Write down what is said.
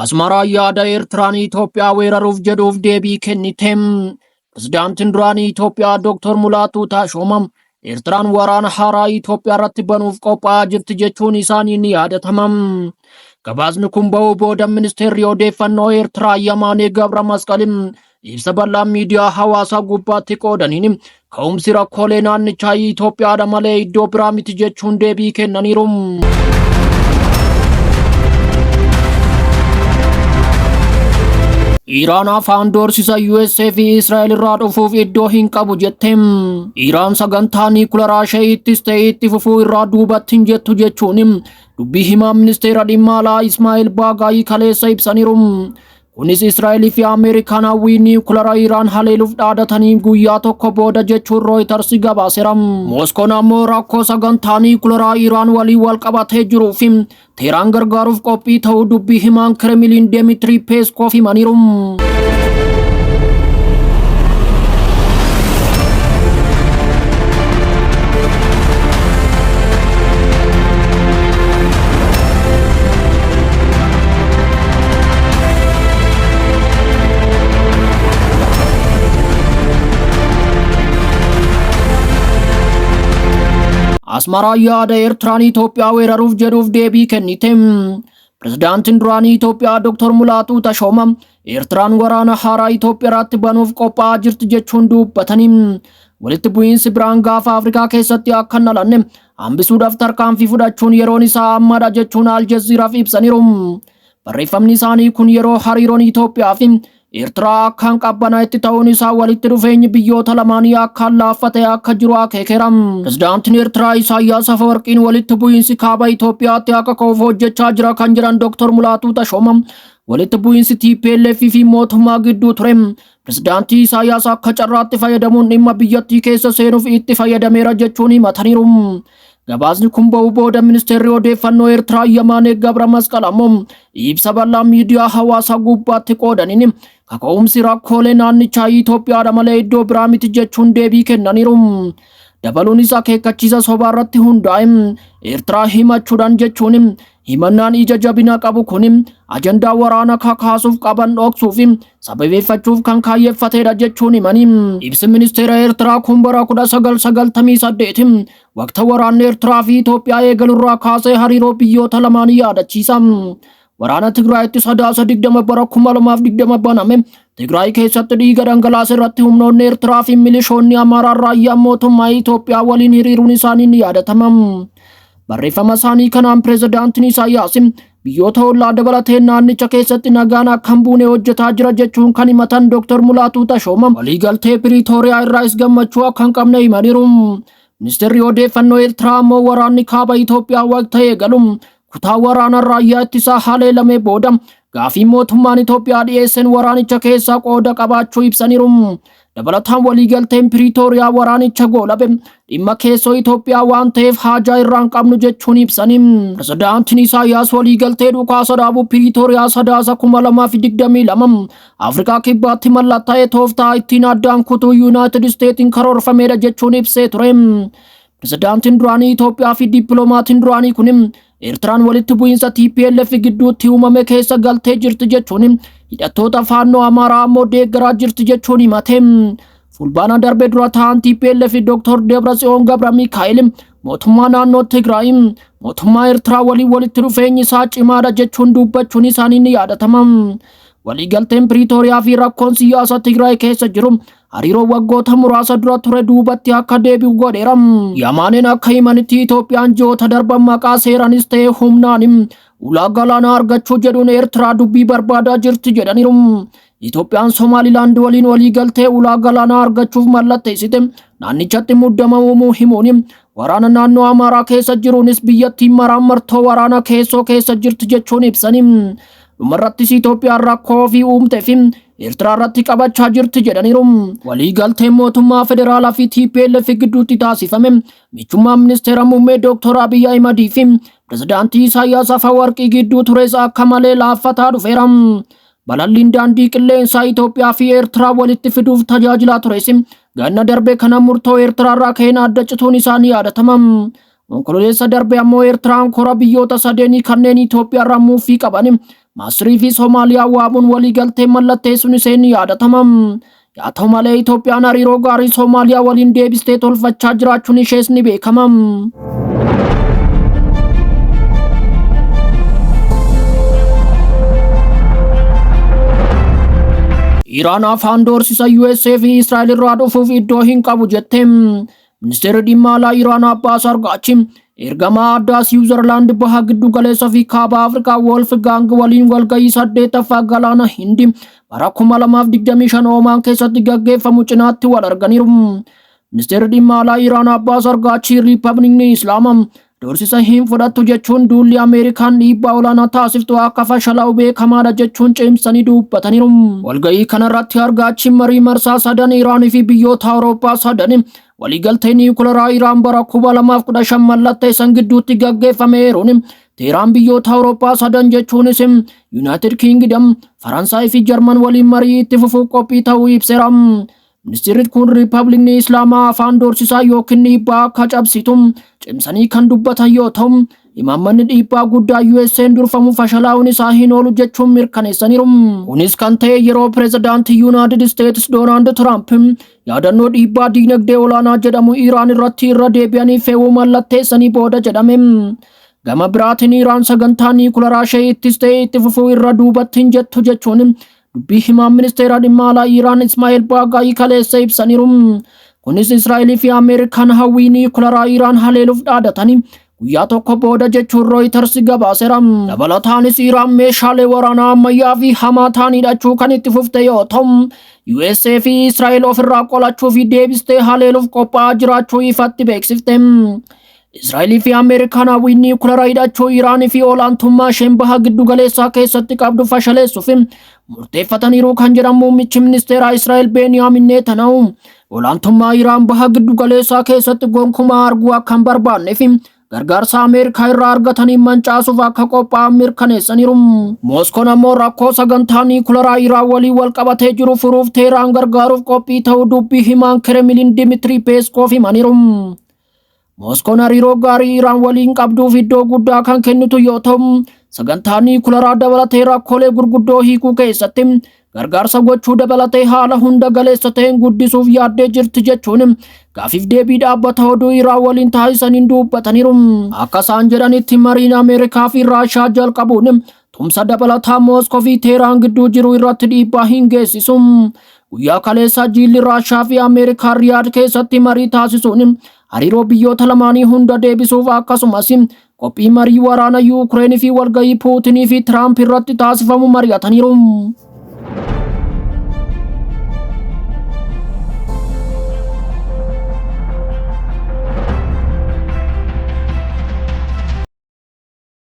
አስመራ ያዳ ኤርትራን ኢትዮጵያ weeraruuf jedhuuf deebii kennitem. Pirezidaantiin duraanii Itoophiyaa Dr. Mulaatu Tashoomam Eertiraan waraana haaraa Itoophiyaa irratti banuuf qophaa'aa jirti jechuun isaanii ni yaadatamam. Gabaasni kun ba'uu booda ministeerri odeeffannoo Eertiraa Yamaanee Gabra Masqalim ibsa bal'aa miidiyaa hawaasaa gubbaatti qoodaniin ka'umsi rakkoolee naannichaa Itoophiyaadha malee iddoo biraa miti jechuun deebii kennaniiru. Iraan afaan doorsisa USA fi Israa'el irraa dhufuuf iddoo hin qabu jettem. Iraan sagantaa niikuleeraa isheettis ta'e itti fufuu irraa duubatti hin jettu jechuun dubbii himaa ministeera dhimma alaa Ismaa'eel Baagaayii kaleessa ibsaniiru. Kunis Israa'el fi Ameerikaan hawwii niikuleeraa Iraan haleeluuf dhaadatanii guyyaa tokko booda jechuun Reuters gabaaseera. Mooskoon ammoo rakkoo sagantaa niikuleeraa Iraan waliin wal qabatee jiruu fi Teheraan gargaaruuf qophii ta'uu dubbii himaan Kremlin Dmitry Peskov himaniiru. አስመራ ያዳ ኤርትራን ኢትዮጵያ weeraruuf jedhuuf deebii kennitem. Pirezidaantiin duraanii Itoophiyaa Dr. Mulaatu Tashoomam Eertiraan waraana haaraa Itoophiyaa irratti banuuf qophaa'aa jirti jechuun dubbataniin walitti bu'iinsi biraan gaafa Afrikaa keessatti akka hin dhalanne hambisuudhaaf tarkaanfii fudhachuun yeroon isaa ammadha jechuun Aljaziiraaf ibsaniiru. Barreeffamni isaanii kun yeroo hariiroon Itoophiyaa fi Eertiraa akkaan qabbanaa itti ta'uun isaa walitti dhufeenyi biyyoota lamaanii akkaan laaffatee akka jiru akeekeera. Pirezidaantiin Eertiraa Isaayyaas Afewerqiin walitti bu'iinsi kaaba Itoophiyaatti akka ka'uuf hojjechaa jira kan jiran Dr. Mulaatu Tashoomam walitti bu'iinsi TPLF fi mootummaa gidduu ture. Pirezidaantii Isaayyaas akka carraatti fayyadamuun dhimma biyyattii keessa seenuuf itti fayyadameera jechuun himataniiru. Gabaasni kun ba'uu booda ministeerri odeeffannoo Eertiraa Yamaanee Gabra Masqal ammoo ibsa bal'aa miidiyaa hawaasaa gubbaatti qoodaniin kaka'umsi rakkoolee naannichaa Itoophiyaadha malee iddoo biraa miti jechuun deebii kennaniiru. Dabaluunis akeekkachiisa sobaa irratti hundaa'e Eertiraa himachuudhaan jechuun himannaan ija jabina qabu kun ajandaa waraana kakaasuuf qaban dhoksuuf sababeeffachuuf kan kaayeffatedha jechuun himanii. Ibsi ministeera Eertiraa kun bara 1998 waqtii waraanni Eertiraa fi Itoophiyaa eegalurraa kaasee hariiroo biyyoota lamaanii yaadachiisa. Waraana Tigraayitti sadaasa 20 bara 2020 baname Tigraay keessatti dhiiga dhangalaase irratti humnoonni Eertiraa fi milishoonni Amaaraa raayyaa mootummaa Itoophiyaa waliin hiriiruun isaanii ni yaadatama. Barreeffama isaanii kanaan pirezidaantiin Isaayyaas biyyoota ollaa dabalatee naannicha keessatti nagaan akka hin buune hojjetaa jira jechuun kan himatan Dr. Mulaatu Tashoomam waliigaltee Piriitooriyaa irraas gammachuu akka hin qabne himaniiru. Ministeerri odeeffannoo Eertiraa ammoo waraanni kaaba Itoophiyaa waqtii eegalu kutaa waraana raayyaa ittisaa haleelamee booda gaafii mootummaan Itoophiyaa dhiyeessan waraanicha keessaa qooda qabaachuu ibsaniiru. Dabalataan waliigalteen Piriitooriyaa waraanicha goolabe dhimma keessoo Itoophiyaa waan ta'eef haajaa irraan qabnu jechuun ibsanii. Pirezidaantiin Isaayyaas waliigaltee dhukaasa dhaabuu Piriitooriyaa sadaasa 2022 Afrikaa kibbaatti mallattaa'ee tooftaa ittiin addaan kutuu Yuunaayitid Isteetiin karoorfamedha jechuun ibsee ture. Pirezidaantiin duraanii Itoophiyaa fi dippiloomatiin duraanii kun Eertiraan walitti bu'iinsa TPLF gidduutti uumame keessa galtee jirti jechuun hidhattoota faannoo Amaaraa ammoo deeggaraa jirti jechuun himate. Fulbaana darbe dura ta'an TPLF Dr. Debratsiyoon Gabra Mikaa'el mootummaa naannoo Tigraay mootummaa Eertiraa waliin walitti dhufeenyi isaa cimaadha jechuun dubbachuun isaanii ni yaadatama. Waliigalteen Piriitooriyaa fi rakkoon siyaasa Tigraay keessa jiru hariiroo waggoota muraasa dura ture duubatti akka deebi'u godheera. Yamaaneen akka himanitti Itoophiyaan ji'oota darban maqaa seeranis ta'e humnaan ulaa galaanaa argachuu jedhuun Eertiraa dubbii barbaadaa jirti jedhaniiru. Itoophiyaan Somaalilaand waliin waliigaltee ulaa galaanaa argachuuf mallatteessite naannichatti muddama uumuu himuun waraana naannoo Amaaraa keessa jiruunis biyyattiin maraan martoo waraana keessoo keessa jirti jechuun ibsanii. Dhumarrattis Itoophiyaan rakkoo fi uumtee fi Eertiraa irratti qabachaa jirti jedhaniiru. Waliigalteen mootummaa federaalaa fi TPLF gidduutti taasifame michummaa ministeera muummee Dr. Abiy Ahimad fi pirezidaantii Isaayyaas Afewerqii gidduu tures akka malee laaffataa dhufeera. Balalliin daandii qilleensaa Itoophiyaa fi Eertiraa walitti fiduuf tajaajilaa tures ganna darbe kana murtoo Eertiraa irraa ka'een adda cituun isaanii yaadatama. Onkololeessa darbe ammoo Eertiraan kora biyyoota sadeenii kanneen Itoophiyaa irraa muuffii qaban Masrii fi Somaaliyaa waamuun waliigaltee mallatteessuun ishee ni yaadatama. Yaa ta'u malee Itoophiyaan hariiroo gaarii Somaaliyaa waliin deebistee tolfachaa jiraachuun ishees ni beekama. Iraan afaan doorsisa USA fi Israa'el irraa dhufuuf iddoo hin qabu jette. Ministeerri dhimma alaa Iraan Abbaas Argaachi ergamaa addaa Switzerland baha giddu galeessa fi kaaba Afrikaa Wolfgang waliin walgahii 8ffaa galaana Hindi bara 2025 Oomaan keessatti gaggeeffamu cinaatti wal arganiiru. Ministeerri dhimma alaa Iraan Abbaas Argaachi Riippaabilikni Islaamaa doorsisa hin fudhattu jechuun duulli Ameerikaan dhiibbaa olaanaa taasiftu akka fashalaa'u beekamaadha jechuun cimsanii dubbataniiru. Walgahii kanarratti Argaachi marii marsaa 3 Iraanii fi biyyoota Awurooppaa 3 waliigaltee niwukileeraa Iraan bara 2015 mallatteessan gidduutti gaggeeffameeruun Teheraan biyyoota Awurooppaa 3 jechuunis Yuunaayitid Kingdom, Faransaay fi Jarman waliin marii itti fufuuf qophii ta'uu ibseera. Ministeerri kun Riippaabilikni Islaamaa afaan doorsisaa yookiin dhiibbaa akka cabsitu cimsanii kan dubbatan yoo ta'u, imaammanni dhiibbaa guddaa USA'n durfamu fashalaa'uun isaa hin oolu jechuun mirkaneessaniiru. Kunis kan ta'e yeroo pireezidaantii Yuunaayitid Steetsi Doonaald Tiraamp yaadannoo dhiibbaa diinagdee olaanaa jedhamu Iraan irratti irra deebi'anii fe'uu mallatteessanii booda jedhame. Gama biraatiin Iraan sagantaa niwukileeraa ishee ittis ta'e itti fufuu irra duubatti hin jettu jechuun dubbii himaa ministeera dhimma alaa Iraan Ismaa'eel Baagaayii kaleessa ibsaniiru. Kunis Israa'el fi Ameerikaan hawwii niwukileeraa Iraan haleeluuf dhaadatanii guyyaa tokko booda jechuun Reuters gabaaseera. Dabalataanis Iraan meeshaalee waraanaa ammayyaa fi hamaa ta'an hidhachuu kan itti fufte yoo ta'u, USA fi Israa'el ofirraa qolachuu fi deebistee haleeluuf qophaa'aa jiraachuu ifatti beeksifte. Israa'el fi Ameerikaan hawwii niwukileeraa hidhachuu Iraan fi olaantummaa isheen baha giddu galeessaa keessatti qabdu fashaleessuuf murteeffataniiru kan jedhan muummichi ministeeraa Israa'el Beniyaamin Netanyaahuu olaantummaa Iraan baha giddu galeessaa keessatti gonkumaa arguu akka hin barbaannee fi gargaarsa Ameerikaa irraa argatanii mancaasuuf akka qophaa'an mirkaneessaniiru. Mooskoon ammoo rakkoo sagantaa niwukileeraa Iraan waliin wal qabatee jiru furuuf Teheraan gargaaruuf qophii ta'uu dubbii himaan Kremlin Dimitri Peskov himaniiru. Mooskoon hariiroo gaarii Iraan waliin qabduuf iddoo guddaa kan kennitu yoo ta'u, sagantaa niwukileeraa dabalatee rakkoolee gurguddoo hiikuu keessatti gargaarsa gochuu dabalatee haala hunda galeessa ta'een guddisuuf yaaddee jirti jechuun gaafiif deebii dhaabbata oduu Iraan waliin taasisaniin dubbataniiru. Akka isaan jedhanitti mariin Ameerikaa fi Raashiyaa jalqabuun tumsa dabalataa Mooskoo fi Teheraan gidduu jiru irratti dhiibbaa hin geessisu. Guyyaa kaleessa jiilli Raashiyaa fi Ameerikaa Riyaad keessatti marii taasisuun hariiroo biyyoota lamaanii hunda deebisuuf akkasumas qophii marii waraana Yuukireenii fi walgahii Puutinii fi Tiraamp irratti taasifamu mari'ataniiru.